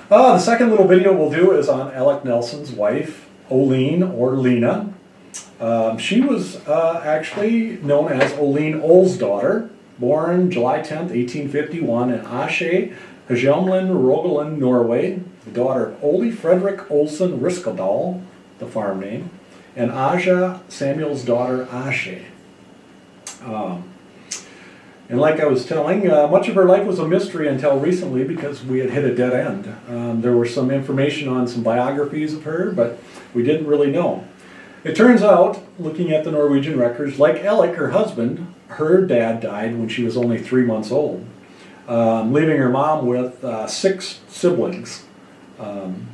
The second little video we'll do is on Alec Nelson's wife, Olene, or Lena. She was actually known as Olene Ol's daughter, born July 10th, 1851 in Asche, Hjelmeland, Rogaland, Norway, the daughter of Ole Frederick Olsen Riskedal, the farm name, and Aja Samuel's daughter, Asche. And like I was telling, much of her life was a mystery until recently because we had hit a dead end. There was some information on some biographies of her, but we didn't really know. It turns out, looking at the Norwegian records, like Alec, her husband, her dad died when she was only 3 months old, leaving her mom with 6 siblings. And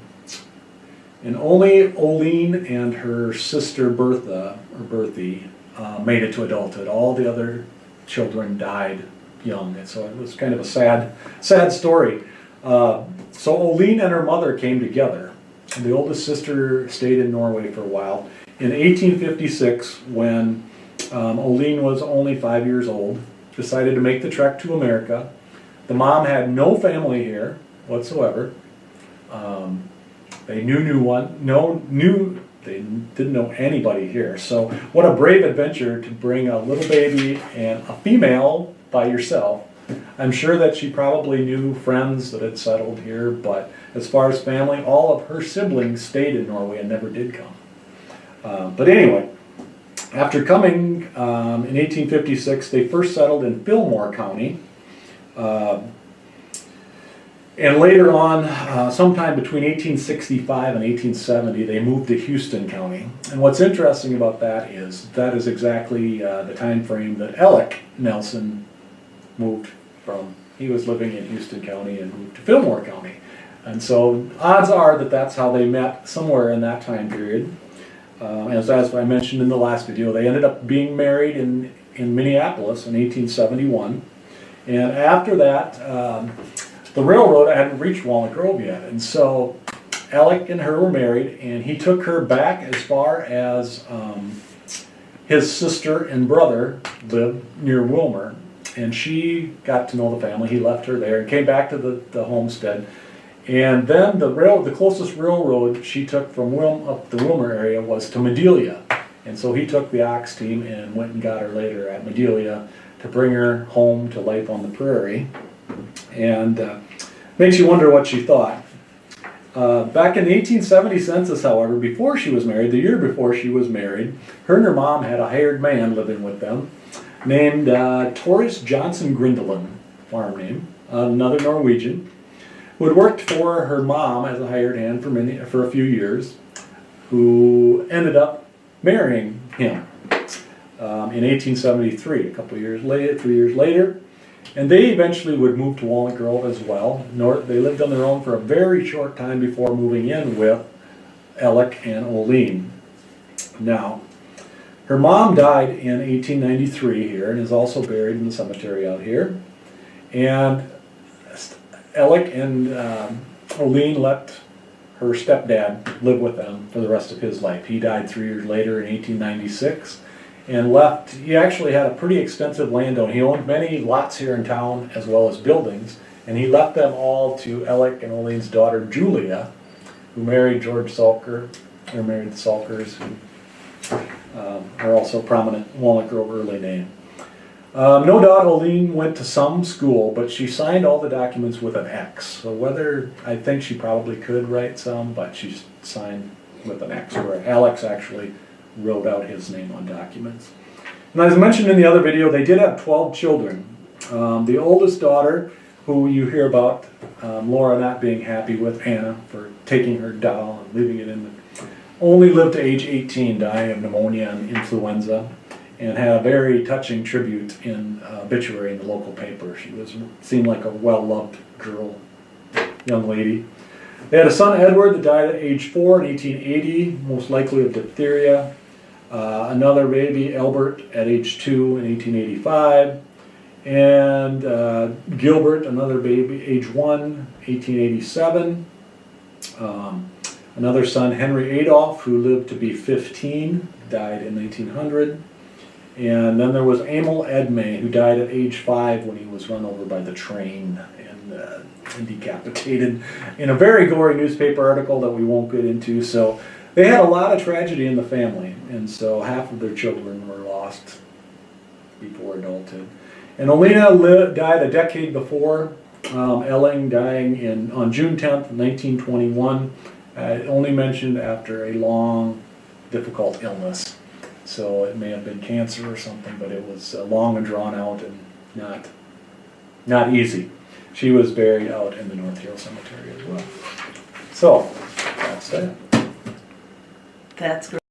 only Olene and her sister Bertha, or Berthie, made it to adulthood. All the other children died young, and so it was kind of a sad story. So Olene and her mother came together. The oldest sister stayed in Norway for a while. In 1856, when Olene was only 5 years old, decided to make the trek to America. The mom had no family here whatsoever. They they didn't know anybody here. So what a brave adventure to bring a little baby and a female by yourself. I'm sure that she probably knew friends that had settled here, but as far as family, all of her siblings stayed in Norway and never did come. But anyway, after coming in 1856, they first settled in Fillmore County. And later on, sometime between 1865 and 1870, they moved to Houston County. And what's interesting about that is exactly the time frame that Alec Nelson moved from. He was living in Houston County and moved to Fillmore County. And so odds are that that's how they met, somewhere in that time period. As I mentioned in the last video, they ended up being married in Minneapolis in 1871. And after that, the railroad hadn't reached Walnut Grove yet, and so Alec and her were married, and he took her back as far as his sister and brother lived near Wilmer, and she got to know the family. He left her there and came back to the homestead, and then the closest railroad she took from up the Wilmer area was to Madelia, and so he took the ox team and went and got her later at Madelia to bring her home to life on the prairie. And makes you wonder what she thought. Back in the 1870 census, however, before she was married, the year before she was married, her and her mom had a hired man living with them named Torres Johnson Grindeland, farm name, another Norwegian, who had worked for her mom as a hired hand for a few years, who ended up marrying him in 1873, a couple of years later, 3 years later. And they eventually would move to Walnut Grove as well. They lived on their own for a very short time before moving in with Alec and Olene. Now, her mom died in 1893 here and is also buried in the cemetery out here. And Alec and Olene let her stepdad live with them for the rest of his life. He died 3 years later in 1896. And left, he actually had a pretty extensive landowner. He owned many lots here in town as well as buildings, and he left them all to Alec and Olene's daughter Julia, who married George Salker, or married the Salkers, who are also prominent Walnut Grove early name. No doubt Olene went to some school, but she signed all the documents with an X. So I think she probably could write some, but she signed with an X, where Alex actually wrote out his name on documents. And as I mentioned in the other video, they did have 12 children. The oldest daughter, who you hear about Laura not being happy with Anna for taking her doll and leaving it in only lived to age 18, dying of pneumonia and influenza, and had a very touching tribute in obituary in the local paper. She seemed like a well-loved girl, young lady. They had a son, Edward, that died at age 4 in 1880, most likely of diphtheria. Another baby, Albert, at age 2 in 1885. And Gilbert, another baby, age 1, 1887. Another son, Henry Adolph, who lived to be 15, died in 1900. And then there was Emil Edme, who died at age 5 when he was run over by the train and decapitated in a very gory newspaper article that we won't get into. So they had a lot of tragedy in the family, and so half of their children were lost before adulthood. And Olena died a decade before Elling, dying on June 10th, 1921, only mentioned after a long, difficult illness. So it may have been cancer or something, but it was long and drawn out and not easy. She was buried out in the North Hill Cemetery as well. So, that's that. That's great.